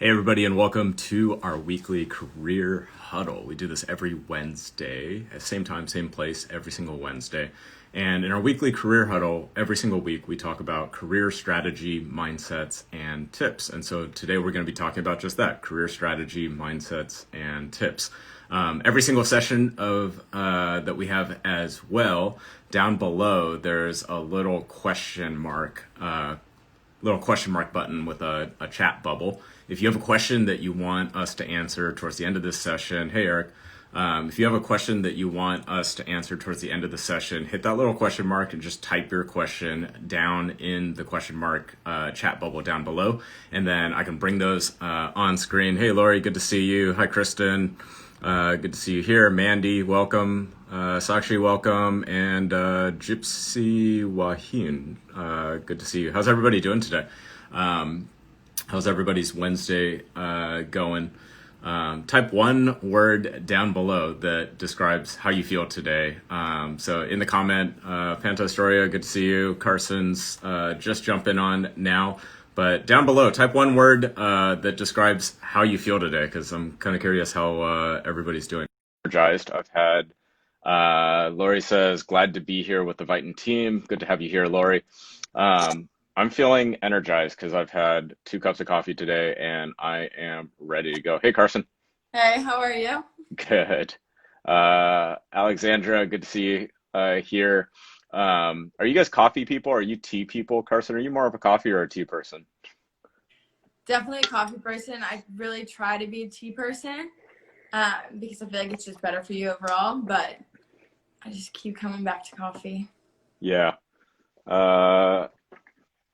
Hey, everybody, and welcome to our weekly career huddle. We do this every Wednesday, at same time, same place, every single Wednesday. And in our weekly career huddle, every single week, we talk about career strategy, mindsets, and tips. And so today we're going to be talking about just that, career strategy, mindsets, and tips. Every single session of that we have as well, down below, there's a little question mark button with a chat bubble. If you have a question that you want us to answer towards the end of this session, hey Eric, if you have a question that you want us to answer towards the end of the session, hit that little question mark and just type your question down in the question mark chat bubble down below. And then I can bring those on screen. Hey Lori, good to see you. Hi Kristen. Good to see you here. Mandy, welcome. Sakshi, welcome. And Gypsy Wahin, good to see you. How's everybody doing today? How's everybody's Wednesday going? Type one word down below that describes how you feel today. So in the comment, Fanta Astoria, good to see you. Carson's just jumping on now. But down below, type one word that describes how you feel today, because I'm kind of curious how everybody's doing. Energized. I've had, Lori says, glad to be here with the Viton team. Good to have you here, Lori. I'm feeling energized because I've had 2 cups of coffee today and I am ready to go. Hey, Carson. Hey, how are you? Good. Alexandra, good to see you here. Are you guys coffee people? Are you tea people? Carson, are you more of a coffee or a tea person? Definitely a coffee person. I really try to be a tea person because I feel like it's just better for you overall, but I just keep coming back to coffee. Yeah. Uh,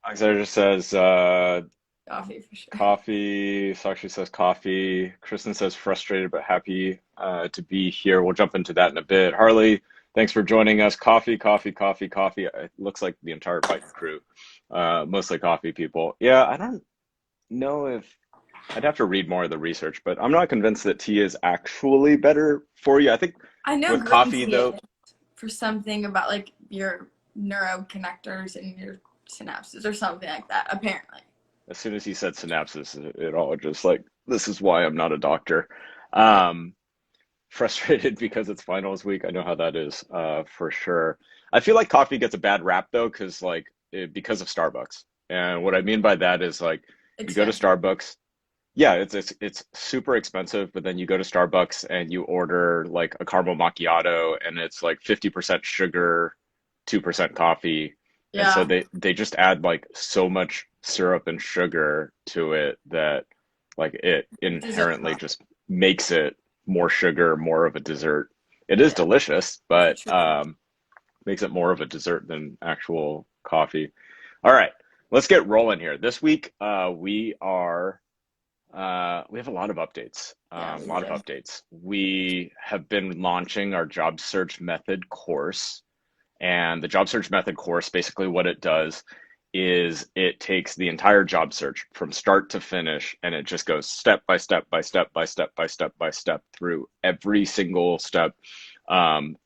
Alexandra says Coffee for sure. coffee. Sakshi says coffee. Kristen says frustrated but happy to be here. We'll jump into that in a bit. Harley, thanks for joining us. Coffee, coffee, coffee, coffee. It looks like the entire Python crew, mostly coffee people. Yeah, I don't know if I'd have to read more of the research, but I'm not convinced that tea is actually better for you. I think I know with green coffee tea though, is for something about like your neuroconnectors and your synapses or something like that, apparently. as soon as he said synapses, it all just like, this is why I'm not a doctor. Yeah. Um, Frustrated because it's finals week. I know how that is, for sure. I feel like coffee gets a bad rap though, because because of Starbucks. And what I mean by that is like you go to Expensive. Starbucks. Yeah, it's super expensive, but then you go to Starbucks and you order like a caramel macchiato and it's like 50% sugar, 2% coffee. And so Yeah. they just add like so much syrup and sugar to it that like it Dessert inherently coffee. just makes it more sugar, more of a dessert. It is Yeah, delicious, for but sure. makes it more of a dessert than actual coffee. All right, let's get rolling here. This week, we have a lot of updates. Yeah, A we lot of do. updates. We have been launching our job search method course, and the job search method course, basically what it does is it takes the entire job search from start to finish, and it just goes step by step by step by step by step by step through every single step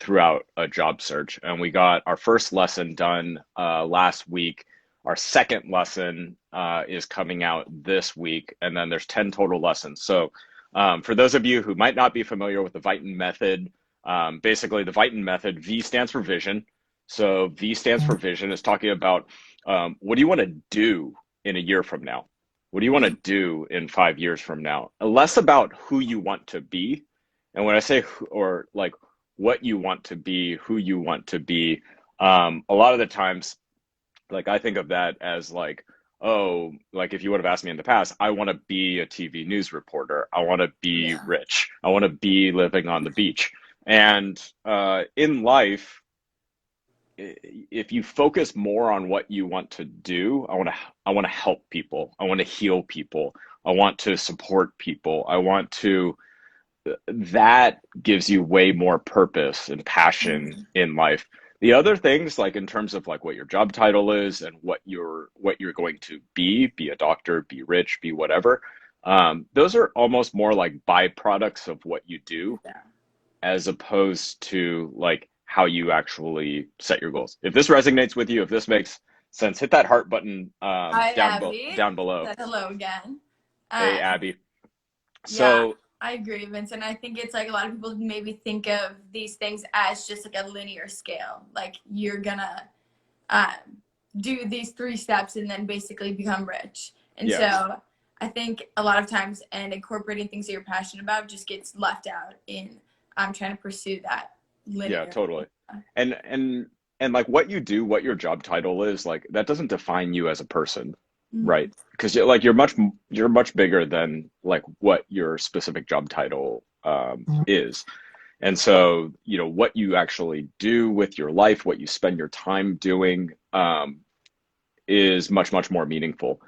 throughout a job search. And we got our first lesson done last week. Our second lesson is coming out this week, and then there's 10 total lessons. So, for those of you who might not be familiar with the Viton method, basically the Viton method, V stands for vision. So, V stands for vision, is talking about what do you want to do in a year from now? What do you want to Mhm. do in 5 years from now? Less about who you want to be. And when I say, or like what you want to be, who you want to be, a lot of the times, like I think of that as like, oh, like if you would have asked me in the past, I want to be a TV news reporter. I want to be Yeah. rich. I want to be living on the beach. And in life, if you focus more on what you want to do, I want to help people. I want to heal people. I want to support people. I want to that gives you way more purpose and passion Mhm. in life. The other things, like in terms of like what your job title is and what you're going to be a doctor, be rich, be whatever, those are almost more like byproducts of what you do Yeah. as opposed to like how you actually set your goals. If this resonates with you, if this makes sense, hit that heart button Hi, Abby. down below. Said hello again. Hey, Um, Abby. yeah, So, I agree, Vincent. I think it's like a lot of people maybe think of these things as just like a linear scale. Like you're gonna um, do these 3 steps and then basically become rich. And yeah, so I think a lot of times and incorporating things that you're passionate about just gets left out in trying to pursue that yeah, linear. totally. And like what you do, what your job title is, like that doesn't define you as a person, Mm-hmm. right? Because you're much bigger than like what your specific job title is. And so, what you actually do with your life, what you spend your time doing, is much, much more meaningful.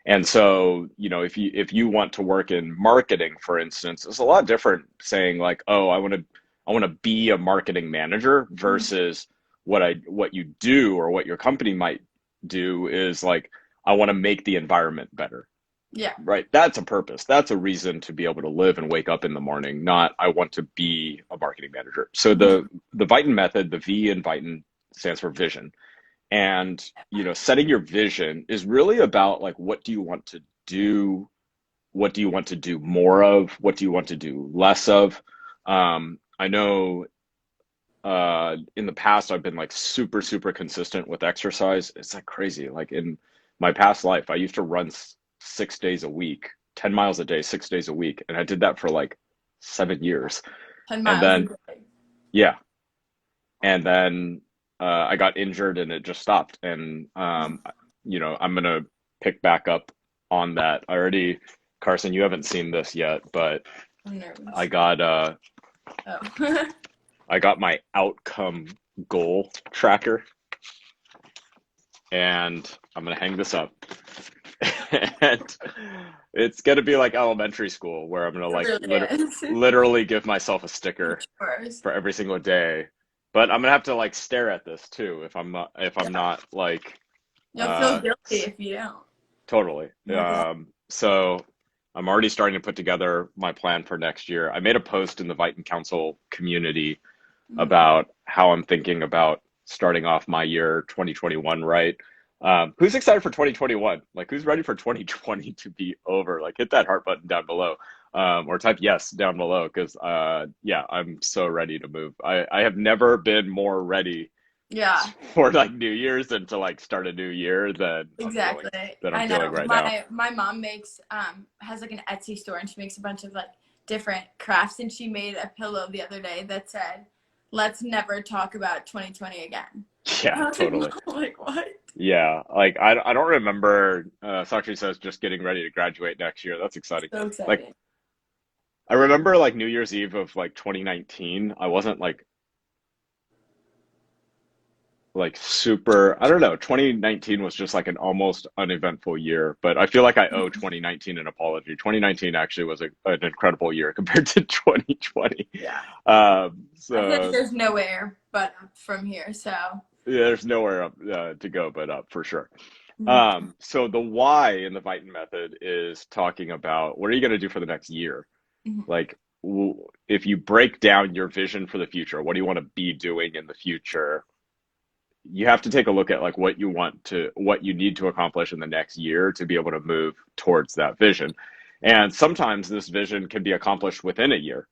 And so, if you want to work in marketing, for instance, it's a lot different saying like, oh, I want to be a marketing manager versus what you do or what your company might do is like, I want to make the environment better. Yeah. Right. That's a purpose. That's a reason to be able to live and wake up in the morning, not I want to be a marketing manager. So the Viton method, the V in Viton stands for vision. And, setting your vision is really about like what do you want to do? What do you want to do more of? What do you want to do less of? I know in the past I've been like super, super consistent with exercise. It's like crazy. Like in my past life, I used to run 6 days a week, 10 miles a day, 6 days a week. And I did that for like 7 years. 10 And miles a then, day. yeah, and then I got injured and it just stopped. And I'm gonna pick back up on that. Carson, you haven't seen this yet, but I'm I nervous. got Oh. I got my outcome goal tracker, and I'm gonna hang this up. And it's gonna be like elementary school where I'm gonna It like really is. literally give myself a The sticker chores. for every single day. But I'm gonna have to like stare at this too if I'm Yeah. not like You'll feel guilty s- if you don't. totally. Like that. So I'm already starting to put together my plan for next year. I made a post in the Viton Council community Mm. about how I'm thinking about starting off my year 2021 right. Who's excited for 2021? Like, who's ready for 2020 to be over? Like, hit that heart button down below, or type yes down below because, yeah, I'm so ready to move. I have never been more ready Yeah. for like New Year's and to like start a new year Exactly. than I'm I feeling know. right now. My mom makes has like an Etsy store and she makes a bunch of like different crafts and she made a pillow the other day that said, "Let's never talk about 2020 again." Yeah, I was like, totally. Mom, like what? Yeah, like I don't remember. Sakshi says just getting ready to graduate next year. That's exciting. So Like exciting. I remember like New Year's Eve of like 2019. I wasn't like super. I don't know. 2019 was just like an almost uneventful year, but I feel like I owe 2019 an apology. 2019 actually was an incredible year compared to 2020. Yeah. I feel like So there's nowhere but up from here. So yeah, there's nowhere up to go but up for sure. mhm. So the why in the Viton method is talking about what are you going to do for the next year? Mhm. Like, if you break down your vision for the future, what do you want to be doing in the future? You have to take a look at like what you need to accomplish in the next year to be able to move towards that vision. And sometimes this vision can be accomplished within a year.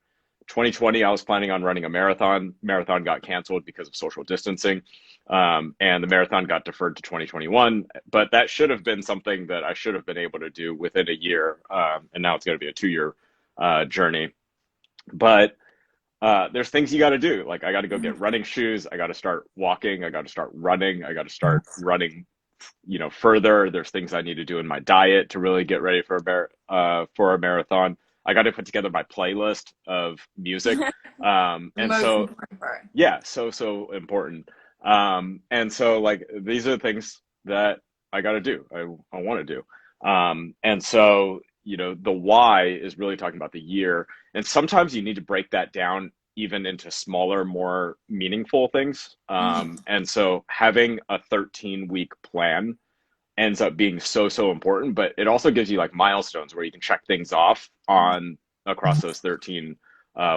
2020, I was planning on running a marathon. Marathon got canceled because of social distancing, and the marathon got deferred to 2021. But that should have been something that I should have been able to do within a year, and now it's going to be a 2 year journey. But there's things you got to do. Like I got to go get running shoes. I got to start walking. I got to start running. I got to start running, further. There's things I need to do in my diet to really get ready for a marathon. I got to put together my playlist of music. The And most so, important part. yeah, so important. And so like these are the things that I got to do. I want to do. And so, the why is really talking about the year. And sometimes you need to break that down even into smaller, more meaningful things. Mhm. And so having a 13-week plan ends up being so important, but it also gives you like milestones where you can check things off on across those 13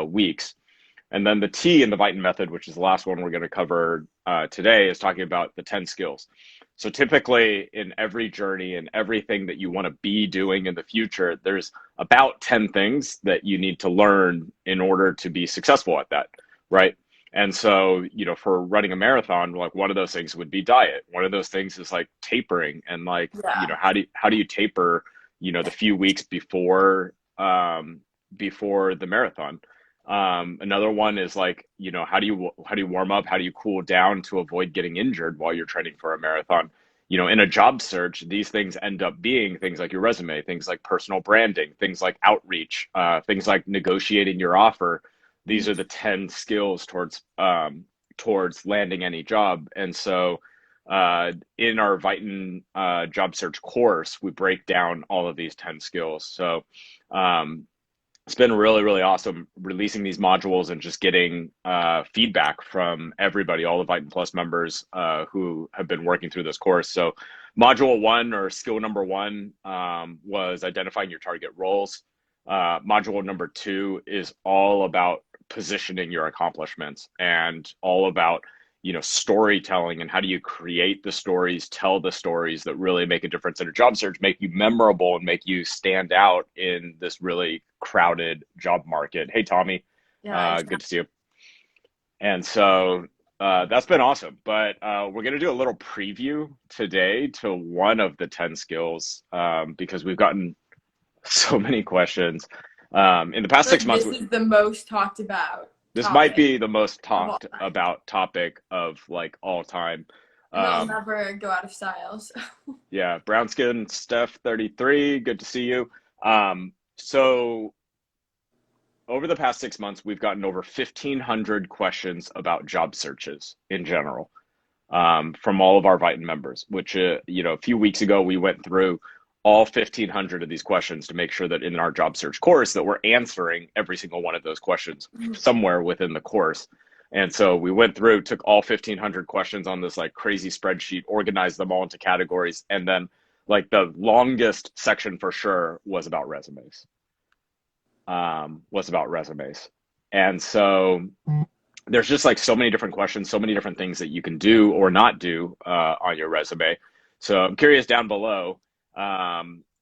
weeks. And then the T in the Viton method, which is the last one we're going to cover today, is talking about the 10 skills. So typically in every journey and everything that you want to be doing in the future, there's about 10 things that you need to learn in order to be successful at that, right? And so, for running a marathon, like one of those things would be diet. One of those things is like tapering and like, Yeah. how do you taper, the few weeks before the marathon. Another one is like, how do you warm up? How do you cool down to avoid getting injured while you're training for a marathon? In a job search, these things end up being things like your resume, things like personal branding, things like outreach, things like negotiating your offer. These are the 10 skills towards landing any job. And so in our Viton job search course, we break down all of these 10 skills. So um, it's been really, really awesome releasing these modules and just getting feedback from everybody, all the Viton Plus members who have been working through this course. So module one, or skill number one, was identifying your target roles. Module number two is all about positioning your accomplishments and all about storytelling, and how do you create the stories, tell the stories that really make a difference in a job search, make you memorable and make you stand out in this really crowded job market. Hey, Tommy, Yeah, good exactly. to see you. And so that's been awesome. But we're going to do a little preview today to one of the 10 skills, because we've gotten so many questions. In the past I feel six like months, this is the most talked about this might topic be the most of all talked time. about topic of like all time. And it'll Um, never go out of style. So. yeah, brown skin, Steph 33, good to see you. So over the past 6 months, we've gotten over 1,500 questions about job searches in general, from all of our Viton members, which, a few weeks ago, we went through all 1,500 of these questions to make sure that in our job search course that we're answering every single one of those questions somewhere within the course. And so we went through, took all 1,500 questions on this like crazy spreadsheet, organized them all into categories, and then like the longest section for sure was about resumes. And so there's just like so many different questions, so many different things that you can do or not do on your resume. So I'm curious down below.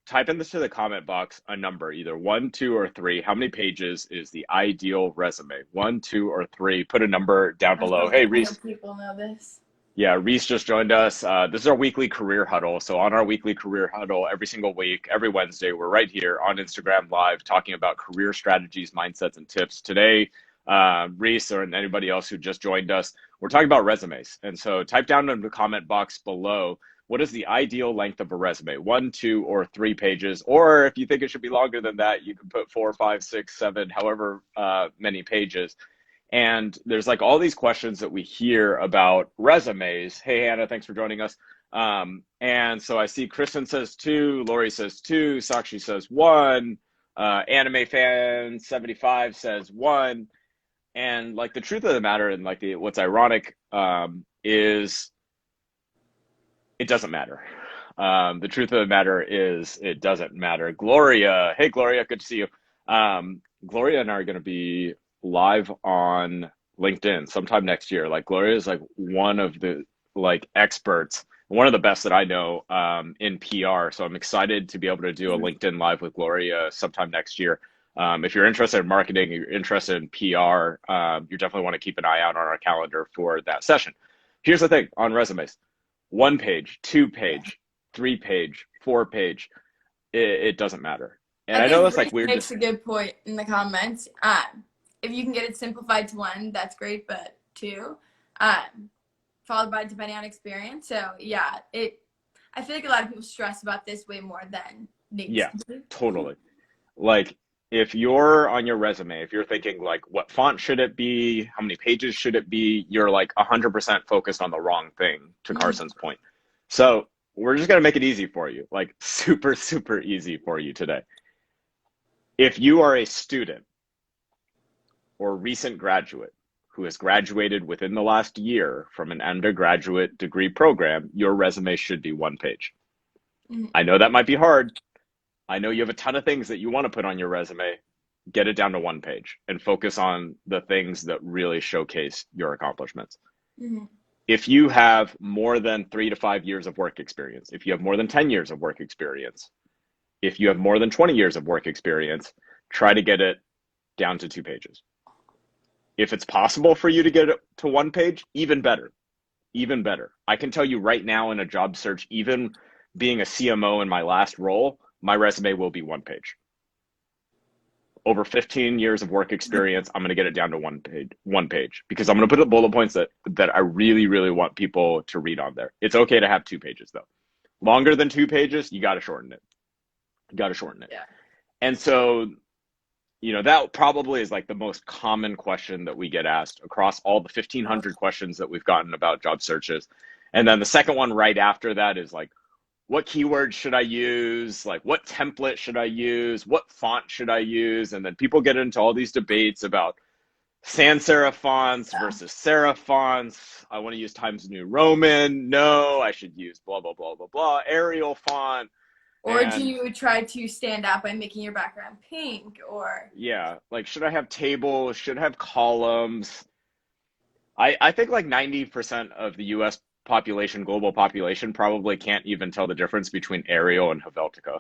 Type in this to the comment box a number, either 1, 2, or 3. How many pages is the ideal resume? 1, 2, or 3. Put a number down below. Hey, I Reese. hope people know this. Yeah, Reese just joined us. This is our weekly career huddle. So on our weekly career huddle, every single week, every Wednesday, we're right here on Instagram Live talking about career strategies, mindsets, and tips. Today, Reese or anybody else who just joined us, we're talking about resumes. And so type down in the comment box below, what is the ideal length of a resume? 1, 2, or 3 pages. Or if you think it should be longer than that, you can put 4, 5, 6, 7, however many pages. And there's like all these questions that we hear about resumes. Hey, Hannah, thanks for joining us. And so I see Kristen says 2, Lori says 2, Sakshi says 1, Anime Fan 75 says 1. And like the truth of the matter, and like what's ironic, is it doesn't matter. The truth of the matter is it doesn't matter. Gloria, hey Gloria, good to see you. Gloria and I are going to be live on LinkedIn sometime next year. Like Gloria is like one of the like experts, one of the best that I know in PR. So I'm excited to be able to do a LinkedIn live with Gloria sometime next year. If you're interested in marketing, you're interested in PR, you definitely want to keep an eye out on our calendar for that session. Here's the thing on resumes: 1 page, 2 page, 3 page, 4 page. It doesn't matter. And I I know think that's like Reese weird to makes a good point in the comments. If you can get it simplified to 1, that's great, but 2, followed by depending on experience. So yeah, I feel like a lot of people stress about this way more than needs yeah, to be. totally. Like if you're on your resume, if you're thinking like what font should it be, how many pages should it be, you're like 100% focused on the wrong thing, to Carson's point. So we're just going to make it easy for you, like super, super easy for you today. If you are a student or recent graduate who has graduated within the last year from an undergraduate degree program, your resume should be 1 page. I know that might be hard. I know you have a ton of things that you want to put on your resume. Get it down to 1 page and focus on the things that really showcase your accomplishments. Mm-hmm. If you have more than 3 to 5 years of work experience, if you have more than 10 years of work experience, if you have more than 20 years of work experience, try to get it down to 2 pages. If it's possible for you to get it to 1 page, even better, even better. I can tell you right now in a job search, even being a CMO in my last role, my resume will be 1 page. Over 15 years of work experience, I'm going to get it down to 1 page, because I'm going to put the bullet points that I really, really want people to read on there. It's okay to have 2 pages though. Longer than 2 pages, you got to shorten it. You got to shorten it. Yeah. And so, that probably is like the most common question that we get asked across all the 1,500 questions that we've gotten about job searches. And then the second one right after that is like, what keywords should I use? Like, what template should I use? What font should I use? And then people get into all these debates about sans serif fonts versus serif fonts. I want to use Times New Roman. No, I should use blah, blah, blah, blah, blah. Arial font. Or do you try to stand out by making your background pink? Or yeah, like, should I have tables? Should I have columns? I think like 90% of the US population, global population, probably can't even tell the difference between Arial and Helvetica.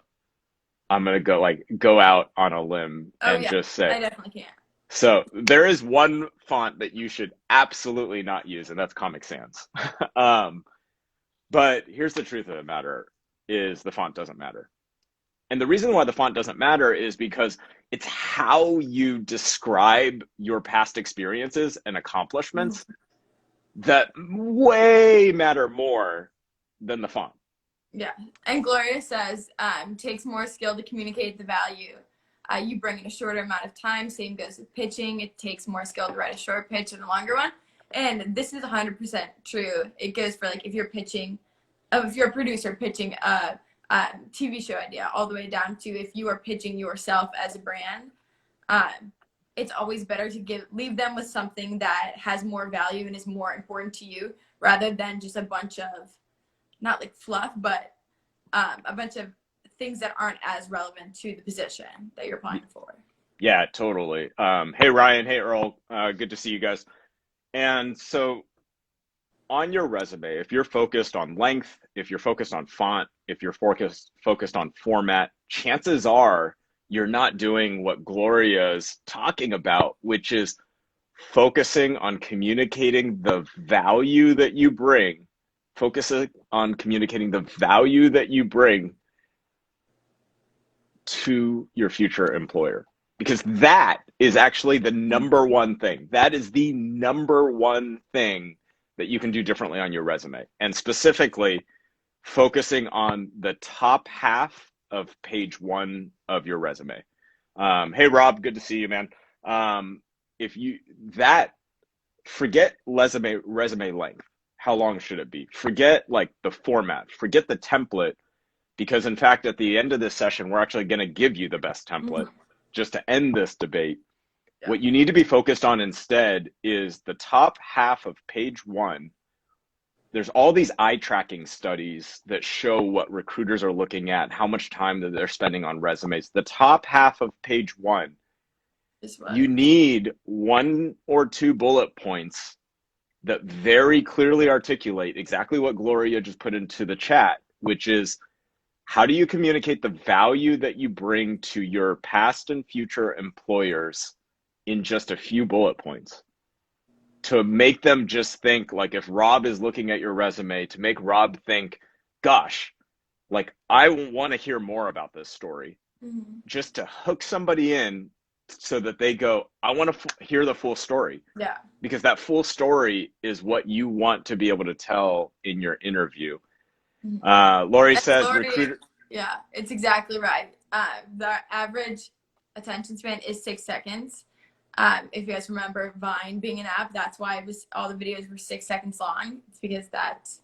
I'm gonna go out on a limb and just say, I definitely can't. So there is one font that you should absolutely not use, and that's Comic Sans. But here's the truth of the matter: is the font doesn't matter. And the reason why the font doesn't matter is because it's how you describe your past experiences and accomplishments that way matter more than the font. Yeah. And Gloria says, takes more skill to communicate the value. You bring in a shorter amount of time. Same goes with pitching. It takes more skill to write a short pitch than a longer one. And this is 100% true. It goes for like if you're a producer pitching a TV show idea, all the way down to if you are pitching yourself as a brand. It's always better to leave them with something that has more value and is more important to you, rather than just a bunch of, not like fluff, but a bunch of things that aren't as relevant to the position that you're applying for. Yeah, totally. Hey, Ryan. Hey, Earl. Good to see you guys. And so on your resume, if you're focused on length, if you're focused on font, if you're focused on format, chances are you're not doing what Gloria's talking about, which is focusing on communicating the value that you bring, focusing on communicating the value that you bring to your future employer. Because that is actually the number one thing. That is the number one thing that you can do differently on your resume. And specifically, focusing on the top half of page 1 of your resume. Hey, Rob, good to see you, man. Forget resume length. How long should it be? Forget like the format, forget the template, because in fact, at the end of this session, we're actually going to give you the best template just to end this debate. Yeah. What you need to be focused on instead is the top half of page 1. There's all these eye tracking studies that show what recruiters are looking at, how much time that they're spending on resumes. The top half of page 1, you need 1 or 2 bullet points that very clearly articulate exactly what Gloria just put into the chat, which is, how do you communicate the value that you bring to your past and future employers in just a few bullet points? To make them just think, like, if Rob is looking at your resume, to make Rob think, gosh, like, I want to hear more about this story. Just to hook somebody in so that they go, I want to hear the full story. Yeah. Because that full story is what you want to be able to tell in your interview. Lori says, recruiter. Yeah, it's exactly right. The average attention span is 6 seconds. If you guys remember Vine being an app, that's why all the videos were 6 seconds long. It's because that's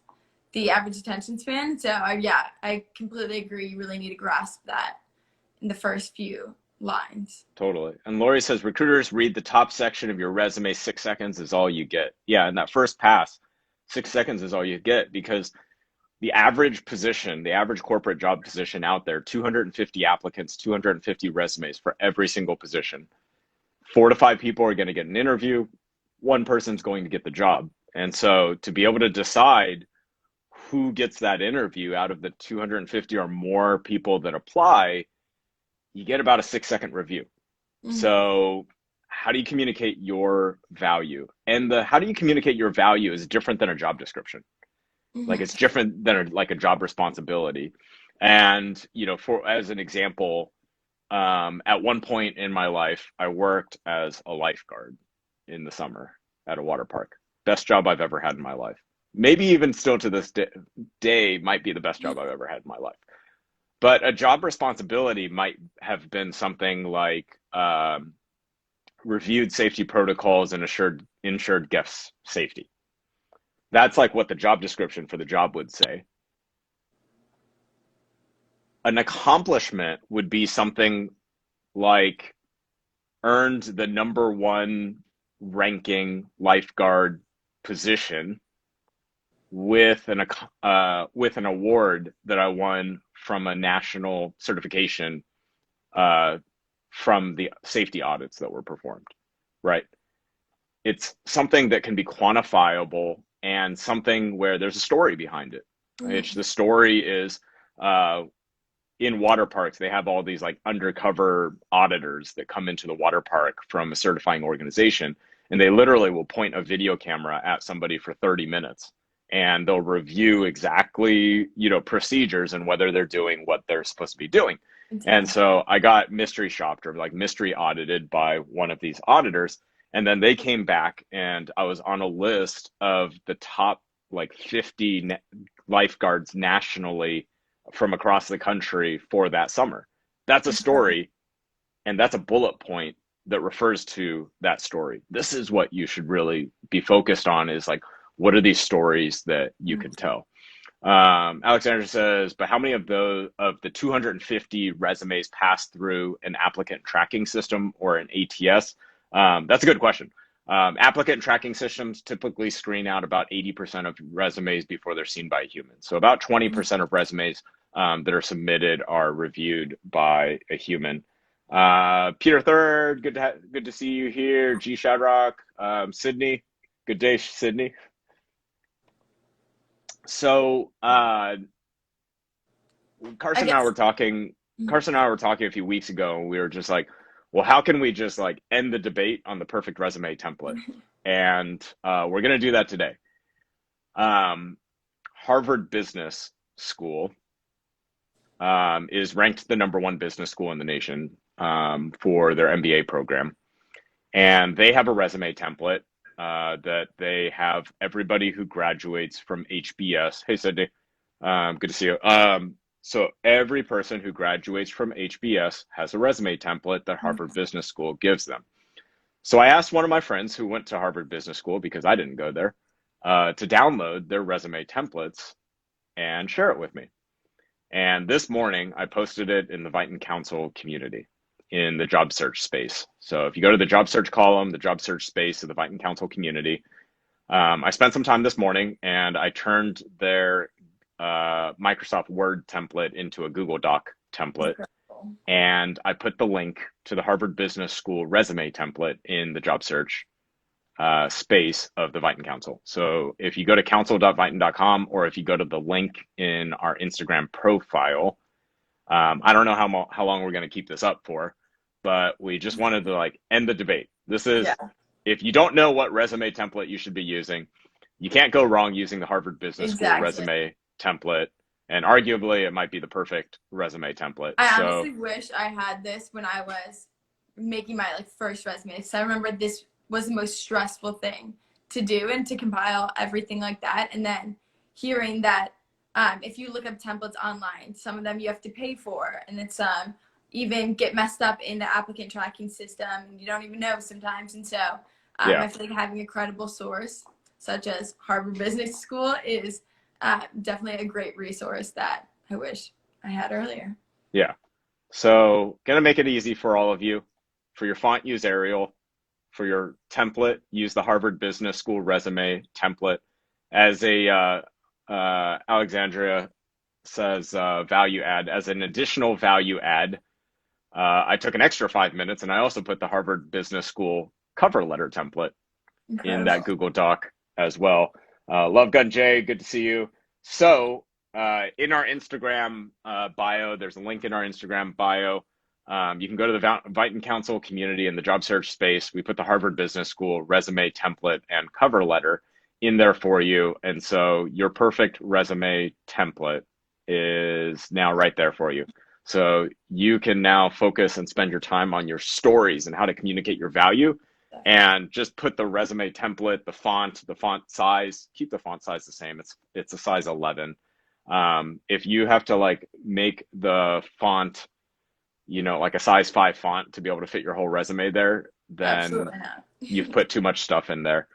the average attention span. So yeah, I completely agree. You really need to grasp that in the first few lines. Totally. And Lori says, recruiters read the top section of your resume. 6 seconds is all you get. Yeah, in that first pass, 6 seconds is all you get, because the average position, the average corporate job position out there, 250 applicants, 250 resumes for every single position. 4 to 5 people are going to get an interview. 1 person's going to get the job. And so to be able to decide who gets that interview out of the 250 or more people that apply, you get about a 6-second review. So how do you communicate your value? And the how do you communicate your value is different than a job description. Like it's different than like a job responsibility. And, you know, for as an example, at one point in my life, I worked as a lifeguard in the summer at a water park. Best job I've ever had in my life. Maybe even still to this day might be the best job I've ever had in my life. But a job responsibility might have been something like reviewed safety protocols and assured insured guests safety. That's like what the job description for the job would say. An accomplishment would be something like earned the #1 ranking lifeguard position with an award that I won from a national certification from the safety audits that were performed, right? It's something that can be quantifiable and something where there's a story behind it. It's the story is in water parks, they have all these like undercover auditors that come into the water park from a certifying organization, and they literally will point a video camera at somebody for 30 minutes and they'll review exactly, you know, procedures and whether they're doing what they're supposed to be doing. And so I got mystery shopped or like mystery audited by one of these auditors. And then they came back and I was on a list of the top like 50 lifeguards nationally from across the country for that summer. That's a story, and that's a bullet point that refers to that story. This is what you should really be focused on is like, what are these stories that you can tell? Alexandra says, but how many of the 250 resumes pass through an applicant tracking system or an ATS? That's a good question. Applicant tracking systems typically screen out about 80% of resumes before they're seen by a human. So about 20% of resumes that are submitted are reviewed by a human. Peter Third, good to see you here. G Shadrock, Sydney, good day, Sydney. So Carson and I were talking. Carson and I were talking a few weeks ago, and we were just like, well, how can we just like end the debate on the perfect resume template? And we're going to do that today. Harvard Business School is ranked the #1 business school in the nation for their MBA program. And they have a resume template that they have everybody who graduates from HBS. Hey, Sydney, good to see you. So every person who graduates from HBS has a resume template that Harvard Business School gives them. So I asked one of my friends who went to Harvard Business School, because I didn't go there, to download their resume templates and share it with me. And this morning, I posted it in the Vincent Council community in the job search space. So if you go to the job search column, the job search space of the Vincent Council community, I spent some time this morning and I turned their Microsoft Word template into a Google Doc template. And I put the link to the Harvard Business School resume template in the job search space of the Vincent Council. So if you go to council.vincent.com or if you go to the link in our Instagram profile, I don't know how long we're going to keep this up for, but we just wanted to like end the debate. This is, if you don't know what resume template you should be using, you can't go wrong using the Harvard Business School resume template. And arguably, it might be the perfect resume template. I honestly wish I had this when I was making my like first resume. Because I remember this was the most stressful thing to do and to compile everything like that. And then hearing that if you look up templates online, some of them you have to pay for, and it's even get messed up in the applicant tracking system, and you don't even know sometimes. And so I feel like having a credible source such as Harvard Business School is definitely a great resource that I wish I had earlier. Yeah. So gonna make it easy for all of you. For your font, use Arial. For your template, use the Harvard Business School resume template. As a Alexandria says, value add. As an additional value add, I took an extra 5 minutes and I also put the Harvard Business School cover letter template in that Google Doc as well. Love Gun J, good to see you. So in our Instagram bio, there's a link in our Instagram bio. You can go to the Vincent Council community in the job search space. We put the Harvard Business School resume template and cover letter in there for you. And so your perfect resume template is now right there for you. So you can now focus and spend your time on your stories and how to communicate your value, and just put the resume template, the font size, keep the font size the same. It's a size 11. If you have to like make the font, like a size 5 font to be able to fit your whole resume there, then Absolutely not. you've put too much stuff in there.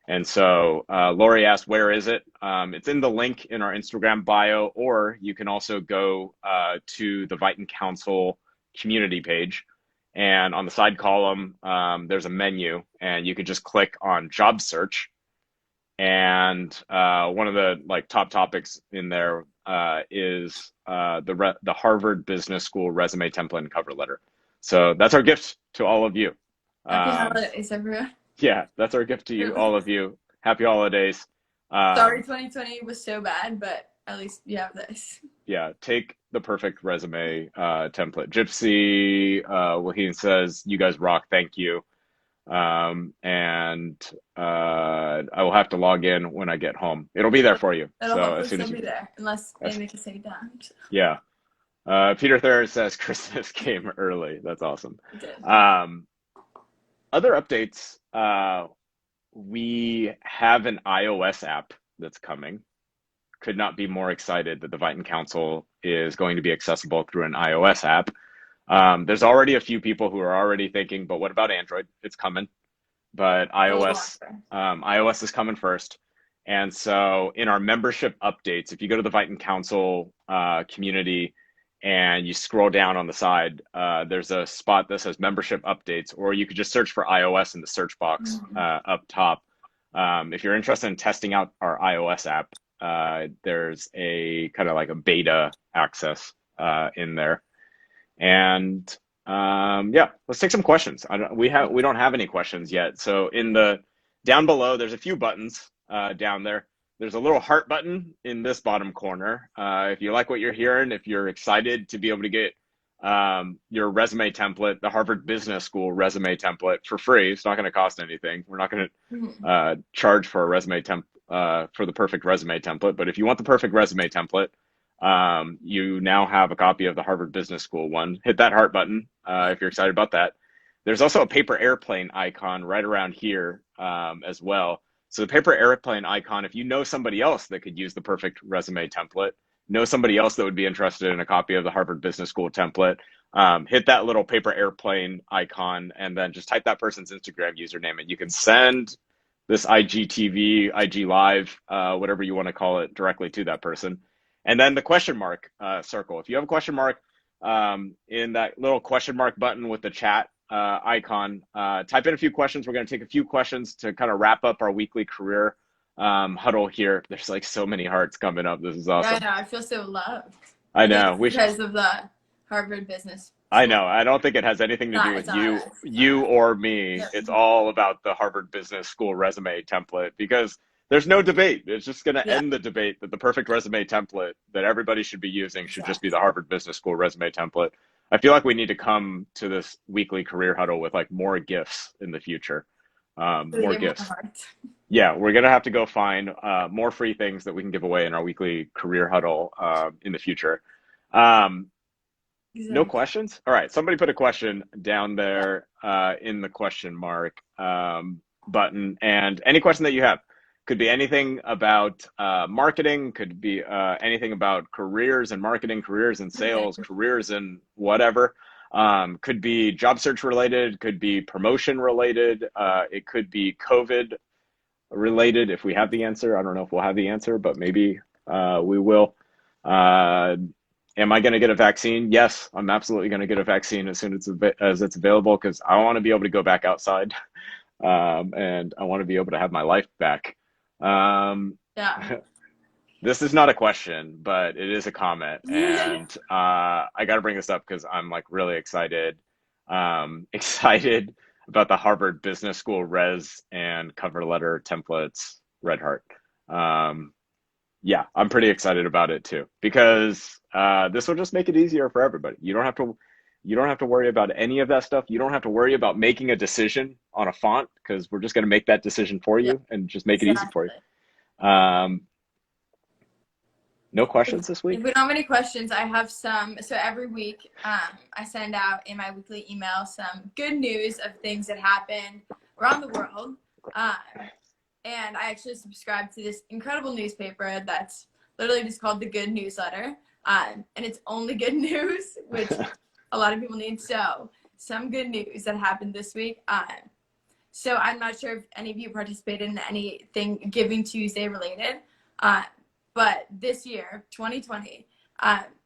And so Lori asked, where is it? It's in the link in our Instagram bio, or you can also go to the Vincent Council community page. And on the side column, there's a menu, and you could just click on job search. And one of the like top topics in there is the Harvard Business School resume template and cover letter. So that's our gift to all of you. Happy holidays, everyone. Yeah, that's our gift to you, all of you. Happy holidays. Sorry 2020 was so bad, but at least you have this. Yeah, take the perfect resume template. Gypsy Waheen says, you guys rock, thank you. And I will have to log in when I get home. It'll be there for you. It'll So as soon as be there, unless they make us take it down. Yeah. Peter Thurr says Christmas came early. That's awesome. It did. Other updates, we have an iOS app that's coming. Could not be more excited that the Vincent Council is going to be accessible through an iOS app. There's already a few people who are already thinking, but what about Android? It's coming. But iOS is coming first. And so in our membership updates, if you go to the Vincent Council community and you scroll down on the side, there's a spot that says membership updates, or you could just search for iOS in the search box up top. If you're interested in testing out our iOS app, there's a kind of like a beta access in there. And yeah, let's take some questions. We don't have any questions yet. So down below, there's a few buttons down there. There's a little heart button in this bottom corner. If you like what you're hearing, if you're excited to be able to get your resume template, the Harvard Business School resume template for free, it's not going to cost anything. We're not going to charge for a resume for the perfect resume template. But if you want the perfect resume template, you now have a copy of the Harvard Business School one. Hit that heart button if you're excited about that. There's also a paper airplane icon right around here as well. So the paper airplane icon, if you know somebody else that could use the perfect resume template, know somebody else that would be interested in a copy of the Harvard Business School template, hit that little paper airplane icon and then just type that person's Instagram username, and you can send this IGTV, IG Live, whatever you want to call it, directly to that person. And then the question mark circle. If you have a question mark in that little question mark button with the chat icon, type in a few questions. We're going to take a few questions to kind of wrap up our weekly career huddle here. There's like so many hearts coming up. This is awesome. Yeah, I know. I feel so loved. I know. Because of the Harvard Business. I know. I don't think it has anything to do with you or me. Yeah. It's all about the Harvard Business School resume template, because there's no debate. It's just going to end the debate that the perfect resume template that everybody should be using should just be the Harvard Business School resume template. I feel like we need to come to this weekly career huddle with like more gifts in the future. More gifts. Yeah, we're going to have to go find more free things that we can give away in our weekly career huddle in the future. No questions? All right. Somebody put a question down there in the question mark button. And any question that you have could be anything about marketing, could be anything about careers and marketing, careers and sales, careers and whatever. Could be job search related, could be promotion related. It could be COVID related if we have the answer. I don't know if we'll have the answer, but maybe we will. Am I going to get a vaccine? Yes, I'm absolutely going to get a vaccine as soon as it's available, because I want to be able to go back outside and I want to be able to have my life back. This is not a question, but it is a comment. And I got to bring this up because I'm like really excited about the Harvard Business School res and cover letter templates red heart. Yeah, I'm pretty excited about it too, because this will just make it easier for everybody. You don't have to worry about any of that stuff. You don't have to worry about making a decision on a font, because we're just going to make that decision for Yeah, you and just make it easy for exactly. you. No questions this If week? we don't have any questions, I have some. So every week, I send out in my weekly email some good news of things that happen around the world. And I actually subscribe to this incredible newspaper that's literally just called the Good Newsletter. And it's only good news, which a lot of people need. So some good news that happened this week. So I'm not sure if any of you participated in anything Giving Tuesday related. But this year, 2020,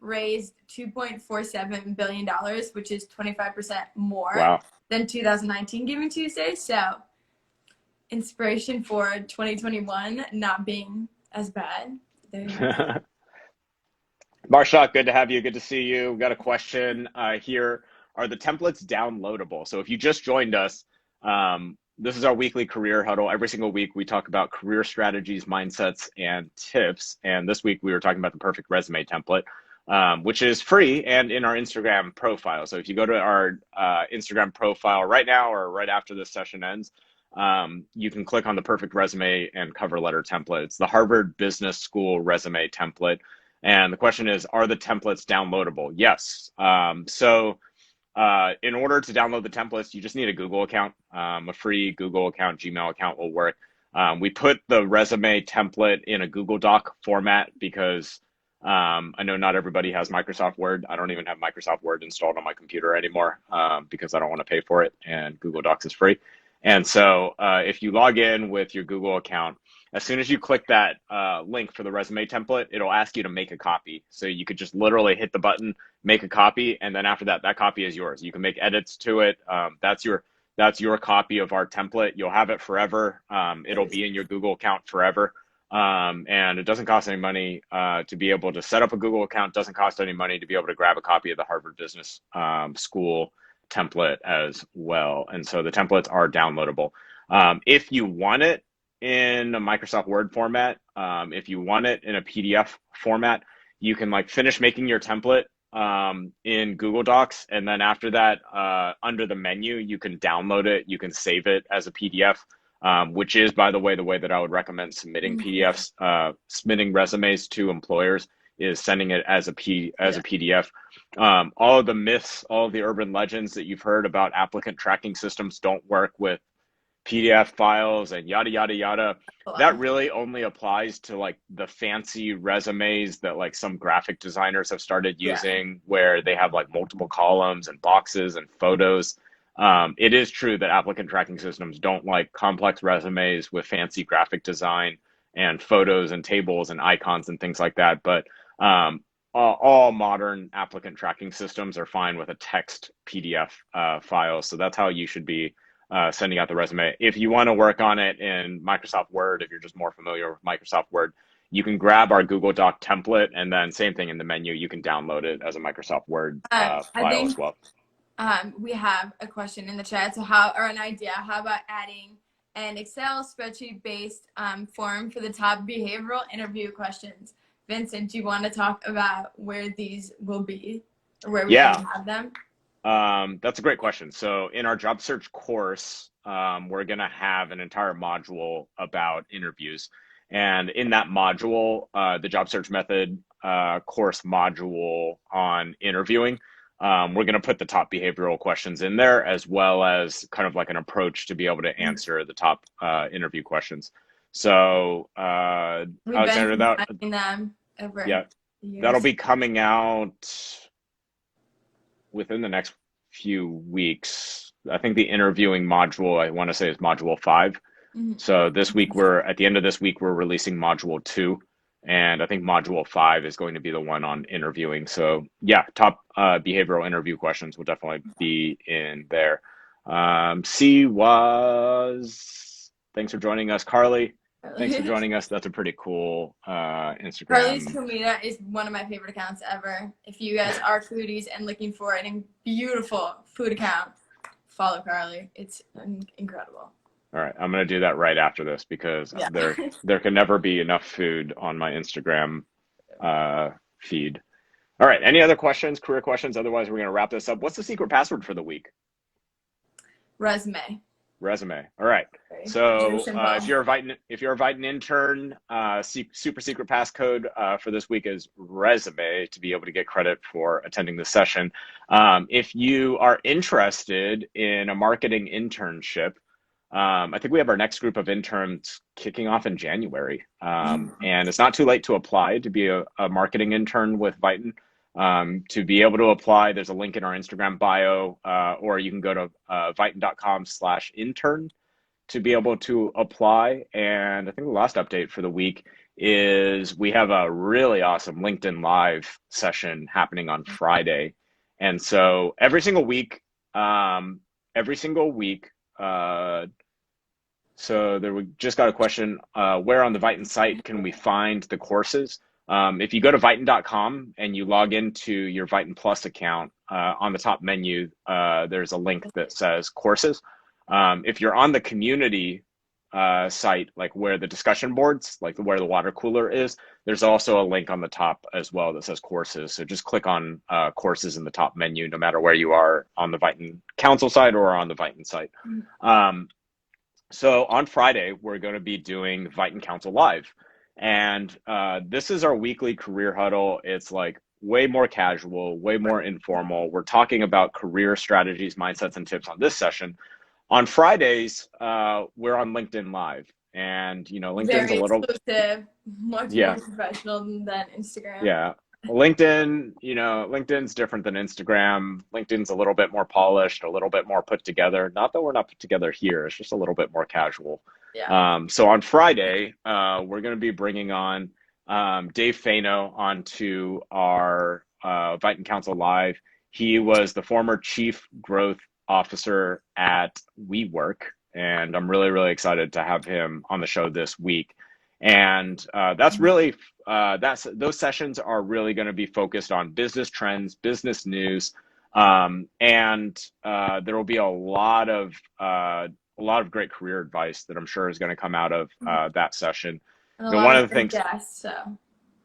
raised $2.47 billion, which is 25% more Wow. than 2019 Giving Tuesday. So inspiration for 2021 not being as bad. There you go. Marshak, good to have you. Good to see you. We've got a question here. Are the templates downloadable? So if you just joined us, this is our weekly career huddle. Every single week, we talk about career strategies, mindsets, and tips. And this week, we were talking about the perfect resume template, which is free and in our Instagram profile. So if you go to our Instagram profile right now or right after this session ends, you can click on the perfect resume and cover letter template. It's the Harvard Business School resume template. And the question is, are the templates downloadable? Yes. In order to download the templates, you just need a Google account. A free Google account, Gmail account will work. We put the resume template in a Google Doc format because I know not everybody has Microsoft Word. I don't even have Microsoft Word installed on my computer anymore because I don't want to pay for it, and Google Docs is free. And so if you log in with your Google account, as soon as you click that link for the resume template, it'll ask you to make a copy. So you could just literally hit the button, make a copy, and then after that, that copy is yours. You can make edits to it. That's your copy of our template. You'll have it forever. It'll be in your Google account forever. And it doesn't cost any money to be able to set up a Google account. It doesn't cost any money to be able to grab a copy of the Harvard Business School template as well. And so the templates are downloadable. If you want it in a Microsoft Word format, if you want it in a PDF format, you can finish making your template in Google Docs, and then after that, under the menu, you can download it, you can save it as a PDF, which is, by the way that I would recommend submitting PDFs, submitting resumes to employers, is sending it as a PDF. All of the myths, all of the urban legends that you've heard about applicant tracking systems don't work with PDF files and yada, yada, yada. That really only applies to the fancy resumes that some graphic designers have started using, where they have multiple columns and boxes and photos. It is true that applicant tracking systems don't like complex resumes with fancy graphic design and photos and tables and icons and things like that. But all modern applicant tracking systems are fine with a text PDF file. So that's how you should be sending out the resume. If you want to work on it in Microsoft Word, if you're just more familiar with Microsoft Word, you can grab our Google Doc template, and then same thing in the menu, you can download it as a Microsoft Word file as well. We have a question in the chat. So an idea, how about adding an Excel spreadsheet based form for the top behavioral interview questions? Vincent, do you want to talk about where these will be, or where we can have them? That's a great question. So in our job search course, we're going to have an entire module about interviews. And in that module, the job search method course module on interviewing, we're going to put the top behavioral questions in there, as well as kind of an approach to be able to answer the top interview questions. So Alexander, them over years. That'll be coming out within the next few weeks. I think the interviewing module, I want to say, is module 5. Mm-hmm. So this week, at the end of this week, we're releasing module 2. And I think module 5 is going to be the one on interviewing. So yeah, top behavioral interview questions will definitely be in there. Thanks for joining us. Carly, thanks for joining us. That's a pretty cool Instagram. Carly's Comida is one of my favorite accounts ever. If you guys are foodies and looking for a beautiful food account, follow Carly. It's incredible. All right, I'm gonna do that right after this because Yeah. there can never be enough food on my Instagram feed. All right, any other questions, career questions? Otherwise, we're gonna wrap this up. What's the secret password for the week? Resume. Resume. All right. Very So simple. if you're inviting an intern, super secret passcode for this week is resume to be able to get credit for attending the session. If you are interested in a marketing internship, I think we have our next group of interns kicking off in January. And it's not too late to apply to be a marketing intern with Viton. To be able to apply, there's a link in our Instagram bio, or you can go to viton.com/intern to be able to apply. And I think the last update for the week is we have a really awesome LinkedIn Live session happening on Friday. And so every single week, so we just got a question, where on the Viton site can we find the courses? If you go to Viton.com and you log into your Viton Plus account, on the top menu, there's a link that says courses. If you're on the community site, like where the discussion boards, like where the water cooler is, there's also a link on the top as well that says courses. So just click on courses in the top menu, no matter where you are on the Viton Council site or on the Viton site. So on Friday, we're going to be doing Viton Council Live. And this is our weekly career huddle. It's like way more casual, way more informal. We're talking about career strategies, mindsets, and tips on this session. On Fridays, we're on LinkedIn Live. And, LinkedIn's Very a little exclusive, much yeah, more professional than Instagram. yeah. LinkedIn's different than Instagram. LinkedIn's a little bit more polished, a little bit more put together. Not that we're not put together here, it's just a little bit more casual. Yeah. So on Friday, we're going to be bringing on Dave Fano onto our Viton Council Live. He was the former chief growth officer at WeWork, and I'm really, really excited to have him on the show this week. And those sessions are really going to be focused on business trends, business news, and there will be a lot of great career advice that I'm sure is going to come out of that session. And a One lot of of the great things, guests, so.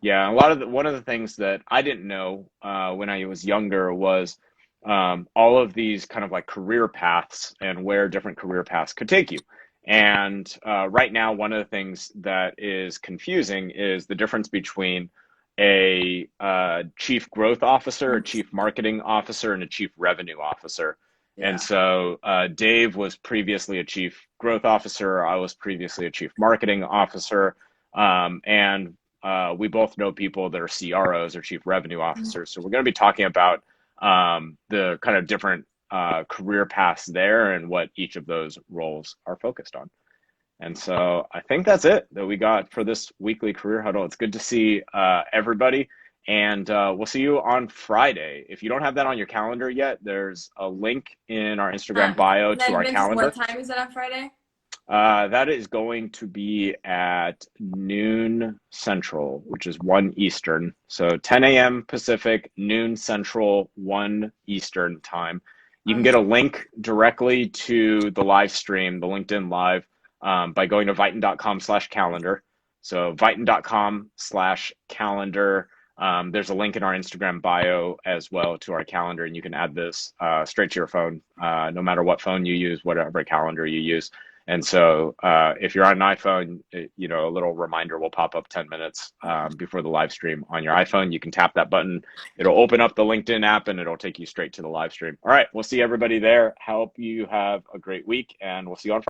yeah, one of the things that I didn't know when I was younger was all of these kind of like career paths and where different career paths could take you. And right now, one of the things that is confusing is the difference between a chief growth officer, a chief marketing officer, and a chief revenue officer. Yeah. And so Dave was previously a chief growth officer. I was previously a chief marketing officer. And we both know people that are CROs or chief revenue officers. So we're going to be talking about the kind of different career paths there and what each of those roles are focused on. And so I think that's it that we got for this weekly career huddle. It's good to see everybody, and we'll see you on Friday. If you don't have that on your calendar yet, there's a link in our Instagram bio to our Vincent, calendar. what time is it on Friday? That is going to be at noon Central, which is 1 Eastern. So 10 a.m. Pacific, noon Central, 1 Eastern time. You can get a link directly to the live stream, the LinkedIn Live, by going to Viton.com/calendar. So Viton.com/calendar. There's a link in our Instagram bio as well to our calendar, and you can add this straight to your phone, no matter what phone you use, whatever calendar you use. And so if you're on an iPhone, a little reminder will pop up 10 minutes before the live stream on your iPhone. You can tap that button. It'll open up the LinkedIn app, and it'll take you straight to the live stream. All right, we'll see everybody there. Hope you have a great week, and we'll see you on Friday.